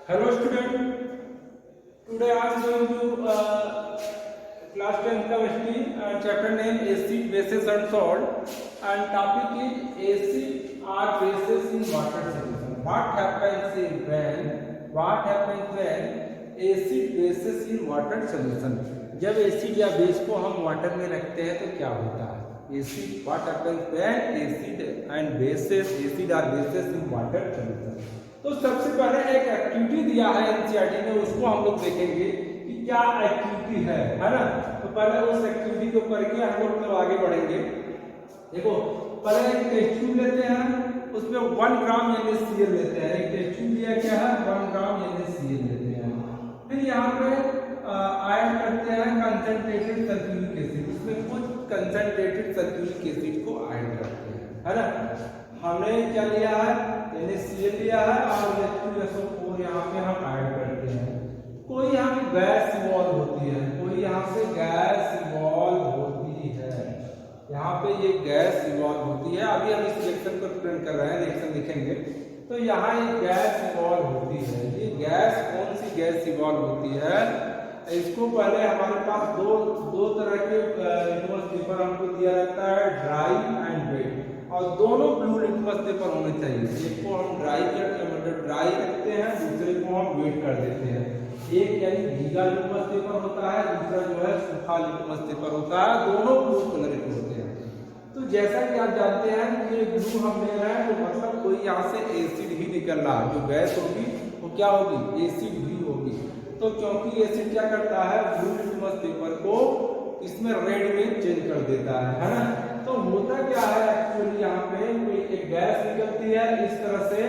Hello student, today I am going to class 10 chemistry and chapter name acid, bases and salt and topic is acid or bases in water solution. What happens when acid bases in water solution? जब acid या base को हम water में रखते हैं तो क्या होता है? Acid what happens when acid and bases acid or bases in water solution. तो सबसे पहले एक एक्टिविटी दिया है एनसीईआरटी में, उसको हम लोग देखेंगे कि क्या एक्टिविटी है ना। तो पहले उस एक्टिविटी को करके हम लोग तो आगे बढ़ेंगे। देखो पहले एक टेस्ट ट्यूब लेते हैं, उसमें 1 ग्राम NaCl लेते हैं। एक टेस्ट ट्यूब लिया क्या है 1 ग्राम NaCl लेते हैं। फिर यहाँ पे ऐड करते हैं कंसंट्रेटेड सल्फ्यूरिक एसिड, इसमें कुछ कंसंट्रेटेड सल्फ्यूरिक एसिड को ऐड करते हैं, है ना। हमने क्या लिया है NaCl लिया है और H2SO4 यहाँ पे हम ऐड करते हैं। कोई यहाँ पे गैस इवॉल्व होती है, कोई यहाँ से गैस इवॉल्व होती है, यहाँ पे ये गैस इवॉल्व होती है। अभी हम इस रिएक्शन को रिप्रेजेंट कर रहे हैं, रिएक्शन लिखेंगे तो यहाँ एक गैस इवॉल्व होती है। ये गैस कौन सी गैस इवॉल्व होती है? इसको पहले हमारे पास दो तरह के लिटमस पेपर हमको दिया रहता है, ड्राई एंड वेट, और दोनों ब्लू लिटमस पेपर होने चाहिए। एक को हम ड्राई रखते हैं, दूसरे को हम वेट कर देते हैं। एक यानी भीगा लिटमस पेपर होता है, दूसरा जो है सूखा लिटमस पेपर होता है, दोनों ब्लू कलर के होते हैं। तो जैसा कि आप जानते हैं कि ये ब्लू हम ले रहे हैं तो मतलब कोई यहाँ से एसिड ही निकल रहा है, जो गैस होगी वो क्या होगी एसिड ही होगी। तो क्योंकि एसिड क्या करता है ब्लू लिटमस पेपर को इसमें रेड में चेंज कर देता है ना। तो होता क्या है एक्चुअली यहाँ पे कोई एक गैस निकलती है इस तरह से।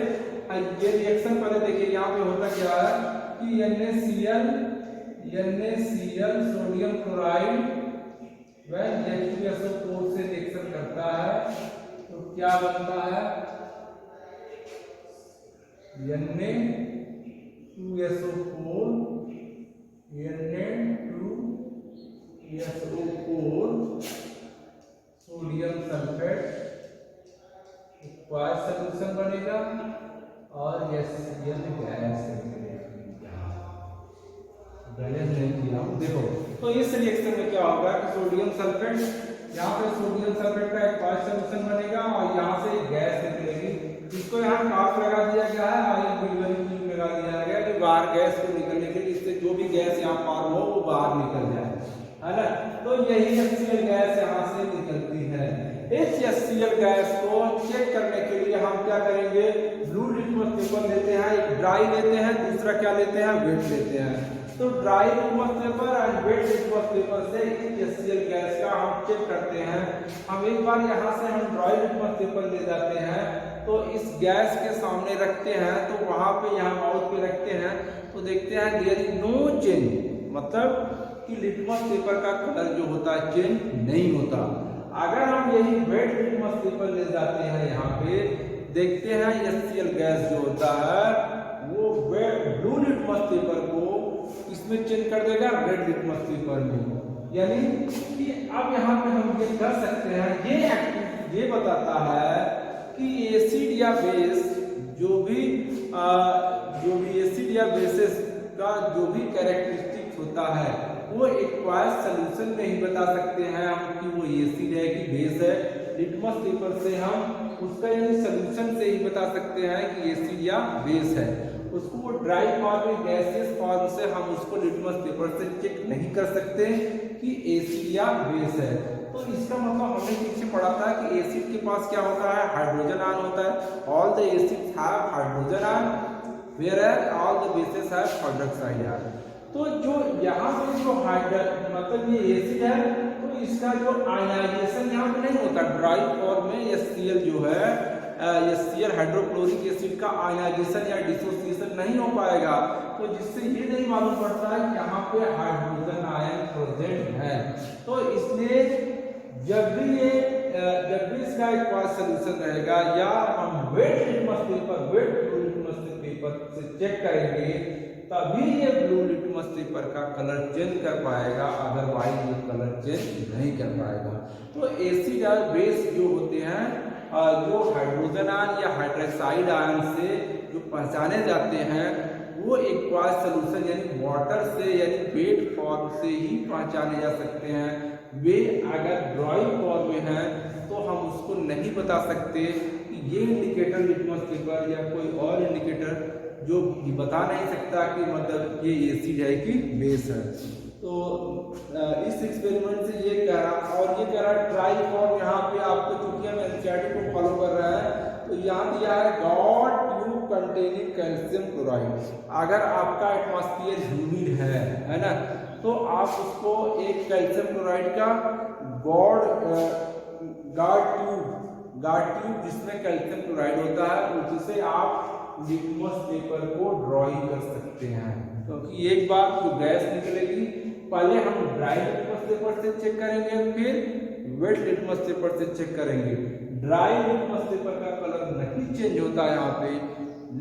ये रिएक्शन पहले देखिए, यहाँ पे होता क्या है कि NaCl सोडियम क्लोराइड वह H2SO4 से रिएक्शन करता है तो क्या बनता है Na2SO4 sodium sulphate aqueous solution बनेगा और HCl गैस बैलेंस नहीं किया हूं। देखो तो इस रिएक्शन में क्या होगा कि सोडियम सल्फेट, यहाँ पे सोडियम सल्फेट का एक्वायस सॉल्यूशन बनेगा और यहाँ से गैस निकलेगी। इसको यहाँ काफ लगा दिया गया है और ये बिल्कुल लगा दिया गया कि बाहर गैस को निकलने के लिए, इससे जो भी गैस यहाँ पार हो वो बाहर निकल जाए, है ना। तो यही HCl गैस यहाँ से निकलती है। इस HCl गैस को चेक करने के लिए हम क्या करेंगे, ब्लू लिटमस पेपर लेते हैं, एक ड्राई लेते हैं, दूसरा क्या लेते हैं वेट लेते हैं। तो dry litmus paper and wet litmus paper से इस HCl गैस का हम चेक करते हैं। हम एक बार यहाँ से हम ड्राई लिटमस पेपर ले जाते हैं तो इस गैस के सामने रखते हैं, तो वहां पे यहाँ माउथ पे रखते हैं तो देखते हैं देयर इज नो चेंज, मतलब कि लिटमस पेपर का कलर जो होता है चेंज नहीं होता। अगर हम यही वेट लिटमस पेपर ले जाते हैं, यहाँ पे देखते हैं HCl गैस जो होता है वो ब्लू लिटमस पेपर को इसमें चेंज कर देगा रेड लिटमस पेपर में। यानी कि अब यहाँ पे हम ये कर सकते हैं, ये बताता है कि एसिड या बेस जो भी एसिड या बेसिस का जो भी कैरेक्टरिस्टिक्स होता है वो एक्वायस सॉल्यूशन में ही बता सकते हैं हम कि वो एसिड है कि बेस है। लिटमस पेपर से हम उसका यानी सॉल्यूशन से ही बता सकते हैं कि एसिड या बेस है। उसको वो ड्राई फॉर्म में गैसियस फॉर्म से हम उसको लिटमस पेपर से चेक नहीं कर सकते कि एसिड या बेस है। तो इसका मतलब हमने पीछे पढ़ा था कि एसिड के पास क्या होता है हाइड्रोजन आयन होता है। All the acids have hydrogen ion whereas all the bases have hydroxide ion. तो जो यहाँ पे जो मतलब ये एसिड है तो इसका जो आयनाइजेशन यहाँ पे नहीं होता, ड्राई फॉर्म में HCl जो है HCl हाइड्रोक्लोरिक एसिड का आयनाइजेशन या डिसोसिएशन नहीं हो पाएगा। तो जिससे ये नहीं मालूम पड़ता है कि यहाँ पे हाइड्रोजन आयन प्रेजेंट है। तो इसलिए जब भी इसका एक्वायस सॉल्यूशन रहेगा या हम वेट लिटमस पेपर से चेक करेंगे तभी ये ब्लू लिटमस पेपर का कलर चेंज कर पाएगा, अदरवाइज ये कलर चेंज नहीं कर पाएगा। तो एसिड और बेस जो होते हैं जो हाइड्रोजन आयन या हाइड्रोक्साइड आयन से जो पहचाने जाते हैं वो एक्वायस सॉल्यूशन यानी वाटर से यानी वेट फॉर्म से ही पहचाने जा सकते हैं। वे अगर ड्राई फॉर्म में है तो हम उसको नहीं बता सकते कि ये इंडिकेटर लिटमस पेपर या कोई और इंडिकेटर जो बता नहीं सकता कि मतलब ये एसिड है कि बेस है। तो इस एक्सपेरिमेंट से ये कह रहा और ये कह रहा ड्राई फॉर्म यहाँ पे आपको चूंकि हम एनसीईआरटी को फॉलो कर रहा है तो यहाँ दिया है God tube containing calcium chloride. अगर आपका एटमॉस्फेयर ह्यूमिड है ना, तो आप उसको एक कैल्शियम क्लोराइड का गार्ड ट्यूब जिसमें कैल्शियम क्लोराइड होता है उससे आप लिटमस पेपर को ड्राई कर सकते हैं। क्योंकि एक बार जो गैस निकलेगी पहले हम ड्राई लिटमस पेपर से चेक करेंगे फिर वेट लिटमस पेपर से चेक करेंगे। ड्राई लिटमस पेपर का कलर नहीं चेंज होता है यहाँ पे,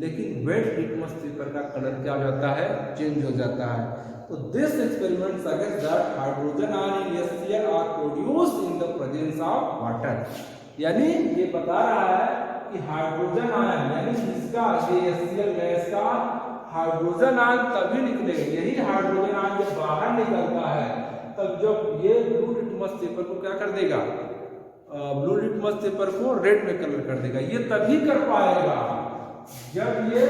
लेकिन वेट लिटमस पेपर का कलर क्या हो जाता है, चेंज हो जाता है। तो this experiment suggest that hydrogen ion in HCl are produced in the presence of water. यानी ये बता रहा है कि हाइड्रोजन आयन यानी इसका HCl गैस का हाइड्रोजन आयन तभी निकलेगा, यही हाइड्रोजन आयन जब बाहर निकलता है तब जब ये ब्लू लिटमस पेपर को क्या कर देगा, ब्लू लिटमस पेपर को रेड में कलर कर देगा। ये तभी कर पाएगा जब ये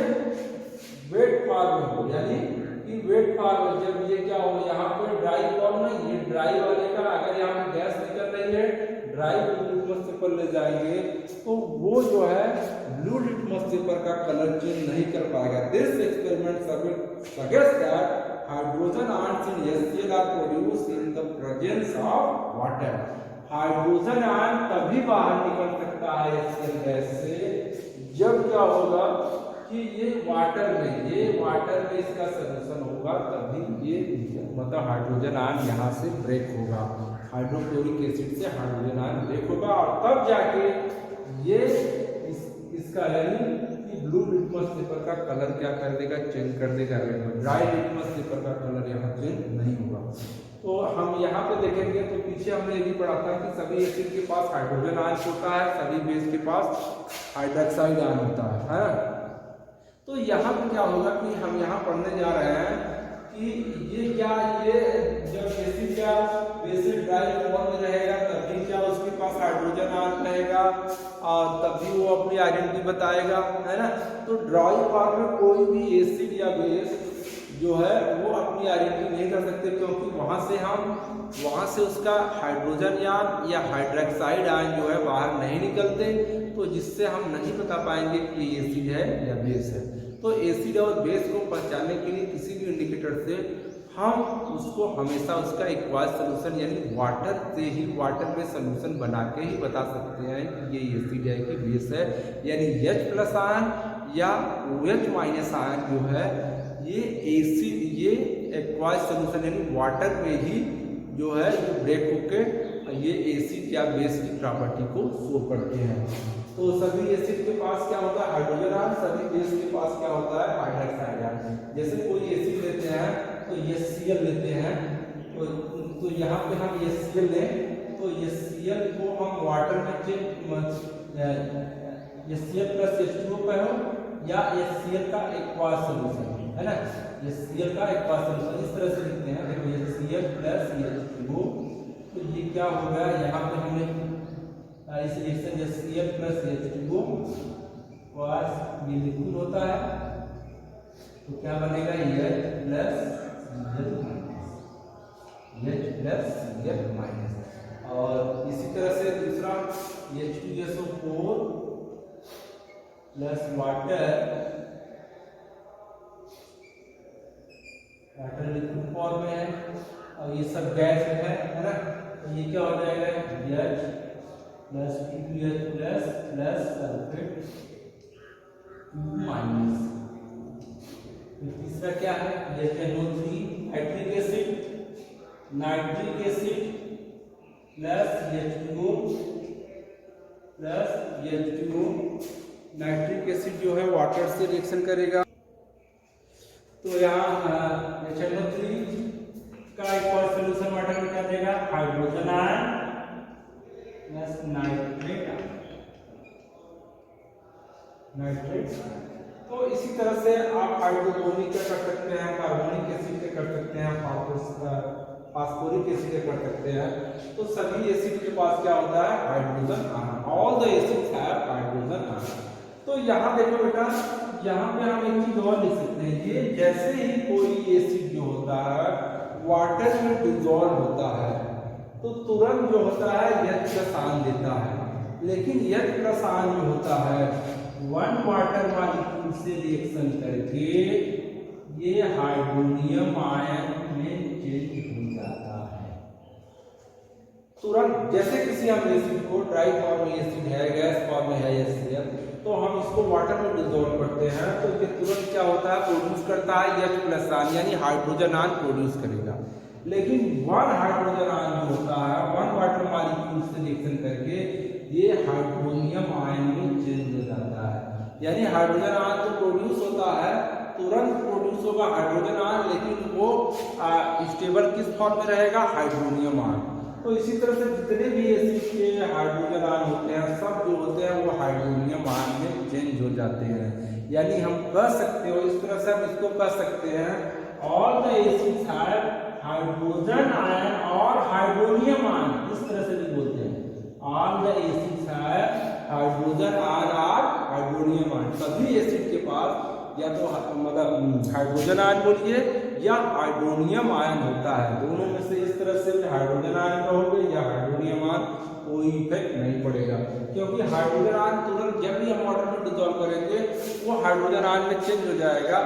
वेट फॉर्म में हो, यानी कि वेट फॉर्म में जब ये क्या हो, यहाँ पे ड्राई फॉर्म में ये ड्राई वाले का अगर यहाँ पे गैस निकल रही है ड्राई लिटमस पेपर ले जाएंगे तो वो जो है ब्लू लिटमस पेपर का कलर चेंज नहीं कर पाएगा। This experiment suggest that hydrogen ions in HCl are produced in the presence of water. Hydrogen ion तभी बाहर निकल सकता है HCl गैस से जब क्या होगा कि ये वाटर में इसका सॉल्यूशन होगा, तभी ये मतलब हाइड्रोजन आयन यहाँ से ब्रेक होगा, हाइड्रोक्लोरिक एसिड से हाइड्रोजन आयन ब्रेक होगा और तब जाके ये इसका यानी कि ब्लू लिटमस पेपर का कलर क्या कर देगा, चेंज कर देगा रेड में। ड्राई लिटमस पेपर का कलर यहाँ चेंज नहीं होगा। तो हम यहाँ पे देखेंगे तो पीछे हमने ये भी पढ़ा था कि सभी एसिड के पास हाइड्रोजन आयन होता है, सभी बेस के पास हाइड्रोक्साइड आयन होता है। तो यहाँ पे क्या होगा कि हम यहाँ पढ़ने जा रहे हैं कि ये जब एसिड क्या बेसिक ड्राई फॉर्म में रहेगा तभी क्या उसके पास हाइड्रोजन आयन रहेगा और तभी वो अपनी आइडेंटिटी बताएगा, है ना। तो ड्राई फॉर्म में कोई भी एसिड या बेस जो है वो अपनी आइडेंटिटी नहीं कर सकते, क्योंकि वहाँ से उसका हाइड्रोजन आयन या हाइड्रोक्साइड आयन जो है बाहर नहीं निकलते, तो जिससे हम नहीं बता पाएंगे कि एसिड है या बेस है। तो एसिड और बेस को पहचानने के लिए किसी भी इंडिकेटर से हम उसको हमेशा उसका एक्वायस सॉल्यूशन यानी वाटर में सॉल्यूशन बना के ही बता सकते हैं कि ये एसिड है कि बेस है। यानी H+ आयन या OH- आयन जो है ये एक्वायस सॉल्यूशन यानी वाटर में ही जो है जो ब्रेक होके ये एसिड या बेस की प्रॉपर्टी को शो करते हैं। तो सभी एसिड के पास क्या होता है, हाइड्रोजन आयन, सभी बेस के पास क्या होता है, हाइड्रोक्साइड आयन। जैसे कोई एसिड लेते हैं तो HCl लेते हैं, तो यहाँ पे हम HCl लें तो HCl को हम वाटर में HCl + H2O पे हो या HCl का एक्वायस सॉल्यूशन, है ना। HCl का एक्वायस सॉल्यूशन इस तरह से लिखते हैं, देखो HCl + H2O। तो ये क्या हो गया, यहाँ पे हमने इस रिएक्शन HCl + H2O वास ये लिक्विड होता है तो क्या बनेगा, H+Cl-। और इसी तरह से दूसरा H2SO4 + वाटर लिक्विड फॉर्म में है और ये सब गैस है ना। तो ये क्या हो जाएगा, H+2H+ सल्फेट 2-। तीसरा क्या है, NO3 nitric acid H2O nitric acid जो है वाटर से रिएक्शन करेगा। तो यहाँ NO3 का एक्वायस सॉल्यूशन वाटर में क्या देगा, हाइड्रोजन आयन + नाइट्रेट। तो इसी तरह से आप हाइड्रोक्लोरिक का कर सकते हैं, कार्बोनिक एसिड के कर सकते हैं, फास्फोरिक एसिड के कर सकते हैं। तो सभी एसिड के पास क्या होता है, hydrogen ion. All the acids have hydrogen ion. तो यहाँ देखो बेटा, यहाँ पे हम एक चीज और लिख सकते हैं, ये जैसे ही कोई एसिड जो होता है वाटर में डिजोल्व होता है तो तुरंत जो होता है H+ आयन देता है। लेकिन H+ आयन जो होता है वन वाटर मॉलिक्यूल से रिएक्शन करके ये हाइड्रोनियम आयन में चेंज हो जाता है तुरंत। जैसे किसी हम एसिड को, ड्राई फॉर्म में एसिड है, गैस फॉर्म में है HCl, तो हम इसको वाटर में डिसॉल्व करते हैं तो ये तुरंत क्या होता है, प्रोड्यूस करता है H+ आयन, यानी हाइड्रोजन आयन प्रोड्यूस करेगा। लेकिन वन हाइड्रोजन आयन जो होता है वन वाटर मॉलिक्यूल से रिएक्शन करके ये हाइड्रोनियम आयन में चेंज हो जाता है। यानी हाइड्रोजन आयन तो प्रोड्यूस होता है, तुरंत प्रोड्यूस होगा हाइड्रोजन आयन, लेकिन वो स्टेबल किस फॉर्म में रहेगा, हाइड्रोनियम आयन। तो इसी तरह से जितने भी एसिड के हाइड्रोजन आयन होते हैं सब जो होते हैं वो हाइड्रोनियम आयन में चेंज हो जाते हैं। यानी हम कह सकते हो, इस तरह से हम इसको कह सकते हैं, all the acids have hydrogen ion और हाइड्रोनियम आयन, इस तरह से भी बोलते हैं, all the acids have hydrogen ion और हाइड्रोनियम आयन। सभी एसिड के पास या तो मतलब हाइड्रोजन आयन बोलिए या हाइड्रोनियम आयन होता है। दोनों में से इस तरह से हाइड्रोजन आयन कहोगे या हाइड्रोनियम आयन, कोई इफेक्ट नहीं पड़ेगा, क्योंकि हाइड्रोजन आयन तुरंत जब भी हम वाटर में डिसॉल्व करेंगे वो हाइड्रोजन आयन में चेंज हो जाएगा,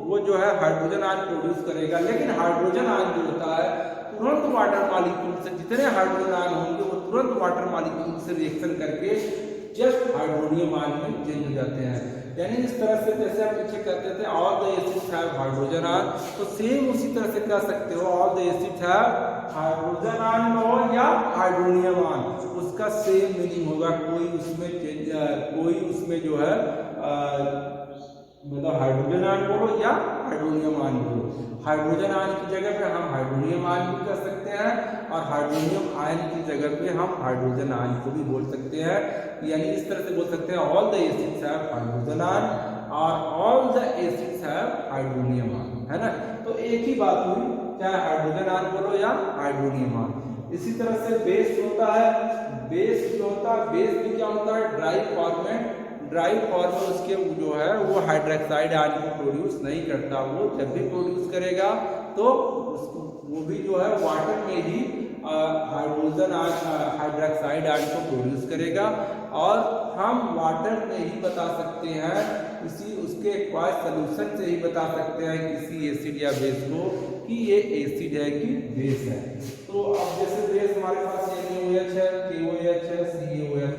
वो जो है हाइड्रोजन आयन प्रोड्यूस करेगा। लेकिन हाइड्रोजन आयन जो होता है तुरंत वाटर मॉलिक्यूल से, जितने हाइड्रोजन आयन होंगे वो तुरंत वाटर मॉलिक्यूल से रिएक्शन करके जस्ट हाइड्रोनियम आयन में चेंज हो जाते हैं। यानी इस तरह से जैसे हम पीछे कहते थे all the acids have hydrogen ion, तो सेम उसी तरह से कह सकते हो all the acids have hydrogen ion हो या हाइड्रोनियम आयन, उसका सेम मीनिंग होगा। कोई उसमें जो है मतलब हाइड्रोजन आयन बोलो या हाइड्रोनियम आयन बोलो। हाइड्रोजन आयन की जगह पे हम हाइड्रोनियम आयन भी कर सकते हैं और हाइड्रोनियम आयन की जगह पे हम हाइड्रोजन आयन को भी बोल सकते हैं। यानी इस तरह से बोल सकते हैं all the acids have hydrogen ion और all the acids have hydronium ion, है ना। तो एक ही बात हुई, चाहे हाइड्रोजन आयन बोलो या हाइड्रोनियम आयन। इसी तरह से बेस होता है, बेस जो होता है, बेस में क्या होता है, ड्राई फॉर्म में, ड्राई फॉर्म में उसके जो है वो हाइड्रोक्साइड आयन को प्रोड्यूस नहीं करता। वो जब भी प्रोड्यूस करेगा तो उसको वो भी जो है वाटर में ही हाइड्रोजन हाइड्रोक्साइड आयन को प्रोड्यूस करेगा। और हम वाटर में ही बता सकते हैं, इसी उसके एक्वायर्ड सॉल्यूशन से ही बता सकते हैं किसी एसिड या बेस को कि ये एसिड है कि बेस है। तो अब जैसे बेस हमारे पास NaOH है, KOH है, CaOH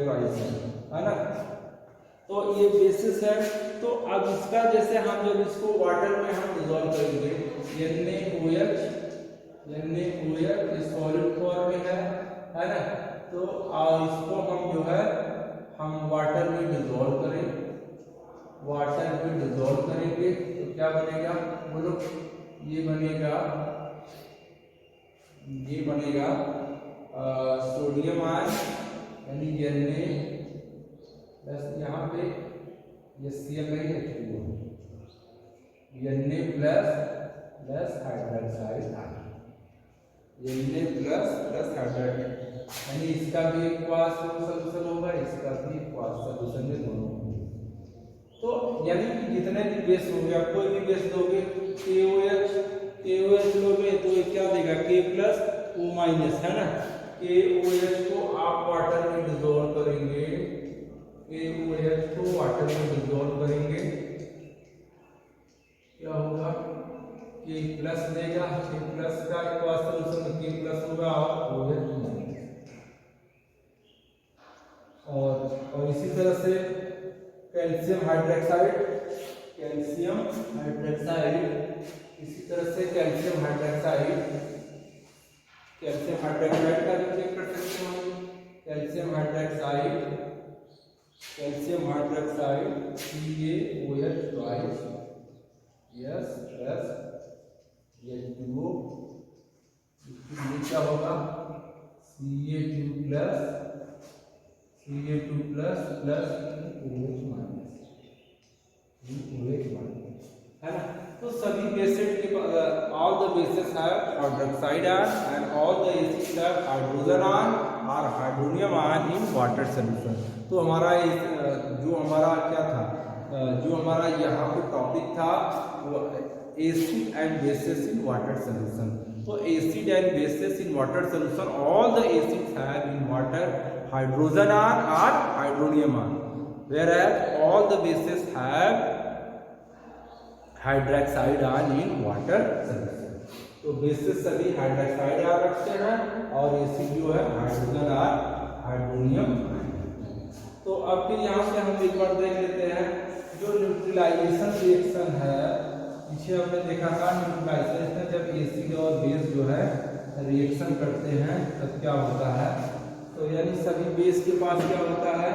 है ना, तो ये बेसिस है। तो अब इसका जैसे हम जब इसको वाटर में हम डिसॉल्व करेंगे, NaOH सॉलिड फॉर्म में है ना, तो इसको हम जो है हम वाटर में डिसॉल्व करें, वाटर में डिसॉल्व करेंगे तो क्या बनेगा बोलो, ये बनेगा सोडियम आयन, यानी Na यहाँ पे ये Cl नहीं है, Na plus hydroxide ion, Na plus hydroxide, यानी इसका भी एक्वास सॉल्यूशन होगा, इसका भी एक्वास सॉल्यूशन में दोनों होंगे। तो यानी कि जितने भी बेस होंगे, आप कोई भी बेस दोगे, KOH लोगे तो ये क्या देगा, K+O- है ना। KOH को आप वाटर में डिसॉल्व करेंगे, KOH को वाटर में डिसॉल्व करेंगे, क्या होगा, K+ देगा, K+ का एक्वास सॉल्यूशन K+ होगा और OH-। और इसी तरह से कैल्शियम हाइड्रोक्साइड, इसी तरह से कैल्शियम हाइड्रोक्साइड का भी चेक कर सकते हो, calcium hydroxide CaOH twice, yes plus H2O, ये क्या होगा, Ca2 plus plus OH minus, OH bond, है ना। तो सभी बेसेस के all the bases have hydroxide ion and all the acids have hydrogen ion और hydronium ion in water solution. तो हमारा जो हमारा क्या था, जो हमारा यहाँ पे टॉपिक था वो acid and bases in water solution. तो acid and bases in water solution, all the acids have in water hydrogen ion और hydronium ion, whereas all the bases have hydroxide ion in water solution. तो bases सभी hydroxide ion रखते हैं और acid जो है hydrogen ion hydronium. तो अब फिर यहाँ से हम एक बार देख लेते हैं जो न्यूट्रलाइजेशन रिएक्शन है, पीछे हमने देखा था न्यूट्रलाइजेशन जब एसिड और बेस जो है रिएक्शन करते हैं तब क्या होता है। तो यानी सभी बेस के पास क्या होता है,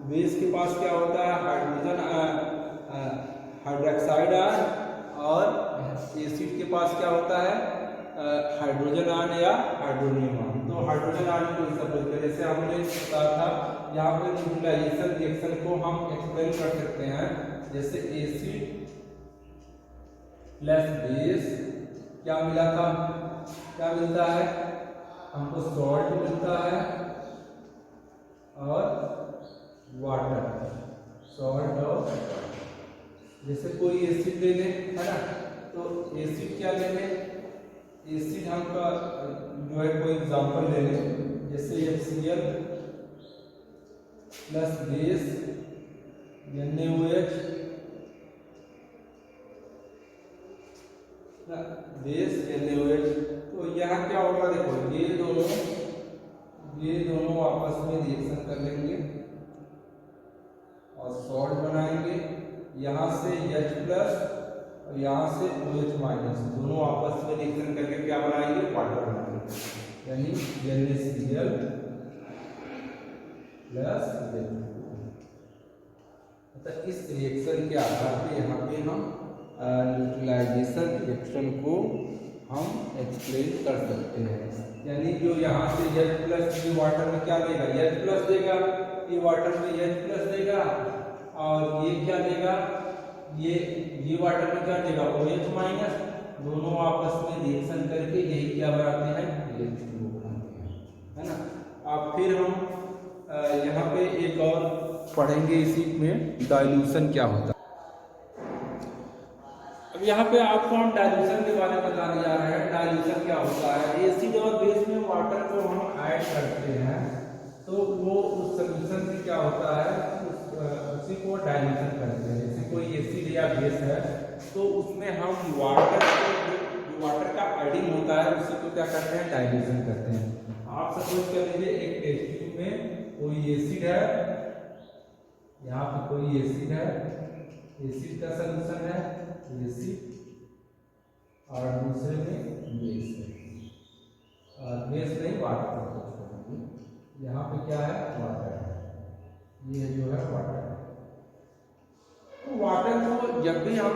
बेस के पास क्या होता है हाइड्रोजन हाइड्रोक्साइड आयन और एसिड के पास क्या होता है हाइड्रोजन आयन या हाइड्रोनियम आयन। तो हाइड्रोजन आयन को सब बोलते हैं। जैसे हमने बताया था यहाँ पे न्यूट्रलाइजेशन रिएक्शन को हम एक्सप्लेन कर सकते हैं, जैसे एसिड प्लस बेस क्या मिला था, क्या मिलता है हमको, सॉल्ट मिलता है और वाटर, सॉल्ट और जैसे कोई एसिड ले लें, है ना। तो एसिड क्या ले लें, एसिड हमका जो है कोई एग्जांपल ले लें, जैसे HCl plus base NaOH base NaOH। तो यहाँ क्या होगा, देखो ये दोनों आपस में रिएक्शन कर लेंगे और सॉल्ट बनाएंगे। यहाँ से H प्लस और यहाँ से OH माइनस, दोनों आपस में रिएक्शन करके क्या बनाएंगे, वाटर बनाएंगे, यानी NaCl प्लस H। इस रिएक्शन के आधार पे यहाँ पे हम न्यूट्रलाइजेशन रिएक्शन को हम एक्सप्लेन कर सकते हैं। यानी जो यहाँ से H प्लस ये वाटर में क्या देगा, H प्लस देगा, ये वाटर में H प्लस देगा और ये क्या देगा, ये वाटर में क्या देगा, OH माइनस, दोनों आपस में रिएक्शन करके यही क्या बनाते हैं, H2O बनाते हैं, है ना। अब फिर हम यहाँ पे एक और पढ़ेंगे इसी में डाइल्यूशन क्या होता है। अब यहाँ पे आपको हम डाइल्यूशन के बारे में बताने जा रहे हैं। डाइल्यूशन क्या होता है, एसिड और बेस में वाटर को हम ऐड करते हैं तो वो उस सॉल्यूशन से क्या होता है, उसी को डाइल्यूशन करते हैं। जैसे कोई एसिड या बेस है तो उसमें हम वाटर का एडिंग होता है उसी को क्या करते हैं, डाइल्यूशन करते हैं। आप सपोज कर लीजिए एक टेस्ट ट्यूब में कोई एसिड है, यहाँ पे कोई एसिड है, एसिड का सॉल्यूशन है एसिड और दूसरे में बेस है, और बेस नहीं वाटर। यहाँ पे क्या है, वाटर है, ये जो है वाटर। तो वाटर को जब भी हम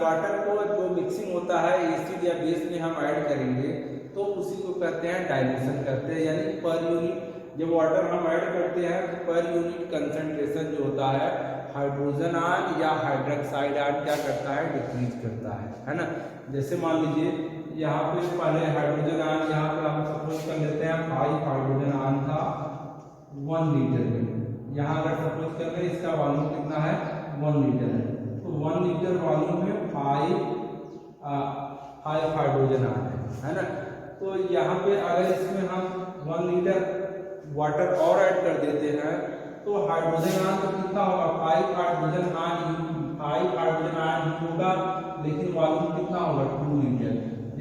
वाटर को जो मिक्सिंग होता है एसिड या बेस में हम ऐड करेंगे तो उसी को कहते हैं डाइल्यूशन करते हैं। यानी पर यूनिट जब वाटर हम ऐड करते हैं तो पर यूनिट कंसंट्रेशन जो होता है हाइड्रोजन आयन या हाइड्रोक्साइड आयन क्या करता है, डिक्रीज करता है ना। जैसे मान लीजिए यहाँ पे पहले हाइड्रोजन आयन, यहाँ पे हम सपोज कर लेते हैं 5 हाइड्रोजन आयन था 1 लीटर में। यहाँ अगर सपोज कर ले इसका वॉल्यूम कितना है, 1 लीटर है, तो 1 लीटर वॉल्यूम में 5 हाइड्रोजन आयन है ना। तो यहाँ पे अगर इसमें हम 1 लीटर वाटर और ऐड कर देते हैं तो हाइड्रोजन आयन तो कितना होगा, 5 हाइड्रोजन आयन होगा, लेकिन वॉल्यूम कितना होगा, 2 लीटर।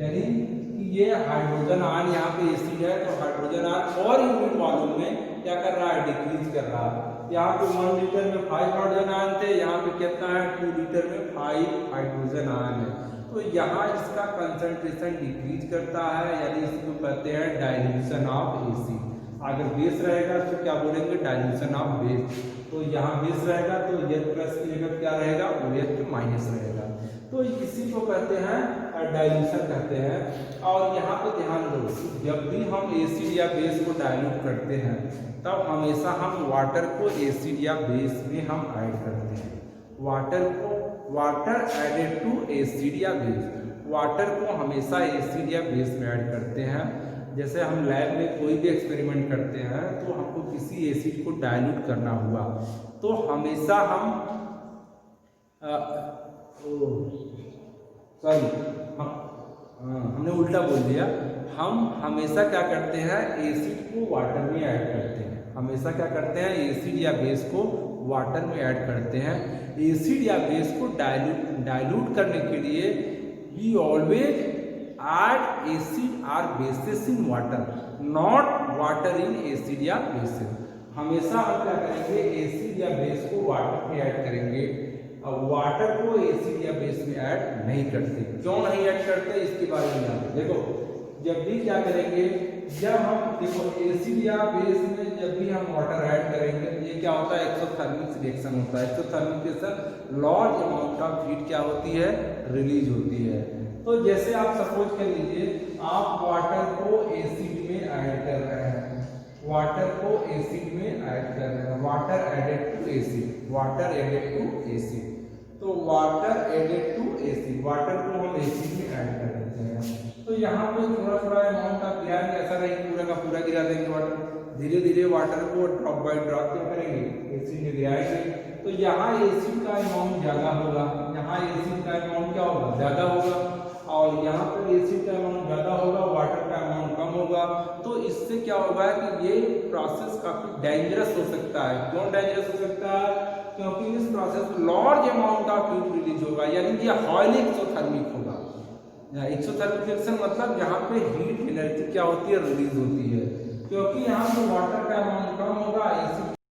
यानी कि ये हाइड्रोजन आयन यहाँ पे एसिड है तो हाइड्रोजन आयन और यूनिट वॉल्यूम में क्या कर रहा है, डिक्रीज कर रहा है। यहाँ पे 1 लीटर में 5 हाइड्रोजन आयन थे, यहाँ पे कितना है, 2 लीटर में 5 हाइड्रोजन आयन है। तो यहाँ इसका कंसंट्रेशन डिक्रीज करता है, यानी इसको कहते हैं डाइल्यूशन ऑफ एसिड। अगर बेस रहेगा तो क्या बोलेंगे, डाइल्यूशन ऑफ बेस। तो यहाँ बेस रहेगा तो H प्लस की जगह क्या रहेगा, OH माइनस रहेगा। तो इसी को कहते हैं डाइल्यूशन कहते हैं। और यहाँ पे ध्यान दो, जब भी हम एसिड या बेस को डाइल्यूट करते हैं तब हमेशा हम वाटर को एसिड या बेस में हम ऐड करते हैं। वाटर एडेड टू एसिड या बेस, वाटर को हमेशा एसिड या बेस में ऐड करते हैं। जैसे हम लैब में कोई भी एक्सपेरिमेंट करते हैं तो हमको किसी एसिड को डाइल्यूट करना हुआ तो हमेशा हम हमने उल्टा बोल दिया। हम हमेशा क्या करते हैं, एसिड को वाटर में ऐड करते हैं। हमेशा क्या करते हैं, एसिड या बेस को वाटर में ऐड करते हैं। एसिड या बेस को डाइल्यूट करने के लिए we always add acid or bases in water, not water in acid या बेसिस। हमेशा हम क्या करेंगे, एसिड या बेस को वाटर में ऐड करेंगे, वाटर को एसिड या बेस में ऐड नहीं करते। क्यों नहीं ऐड करते, इसके बारे में जानते। देखो जब भी क्या करेंगे, जब हम देखो एसिड या बेस में जब भी हम वाटर ऐड करेंगे ये क्या होता है, एक्सोथर्मिक रिएक्शन होता है। Exothermic reaction large amount of heat क्या होती है, रिलीज होती है। तो जैसे आप सपोज कर लीजिए आप वाटर को एसिड में ऐड कर रहे हैं, वाटर को एसिड में ऐड कर रहे हैं, water added to acid, water added to acid. तो water added to acid, water को हम एसिड में ऐड कर देते हैं। तो यहाँ पे थोड़ा थोड़ा अमाउंट आप गिराएंगे, ऐसा नहीं पूरा का पूरा गिरा देंगे वाटर। धीरे धीरे वाटर को ड्रॉप बाय ड्रॉप क्या करेंगे, एसिड में गिराएंगे। तो यहाँ एसिड का अमाउंट ज्यादा होगा, यहाँ एसिड का अमाउंट क्या होगा, ज्यादा होगा, और यहाँ पर एसिड का अमाउंट ज्यादा होगा, वाटर का अमाउंट कम होगा। तो इससे क्या होगा कि ये प्रोसेस काफी डेंजरस हो सकता है। क्यों डेंजरस हो सकता है, क्योंकि इस प्रोसेस में large amount of heat release होगा, यानी कि हाईली एक्सोथर्मिक होगा। एक्सोथर्मिक रिएक्शन मतलब यहाँ पे हीट एनर्जी क्या होती है, रिलीज होती है। क्योंकि यहाँ पे वाटर का अमाउंट कम होगा, एसिड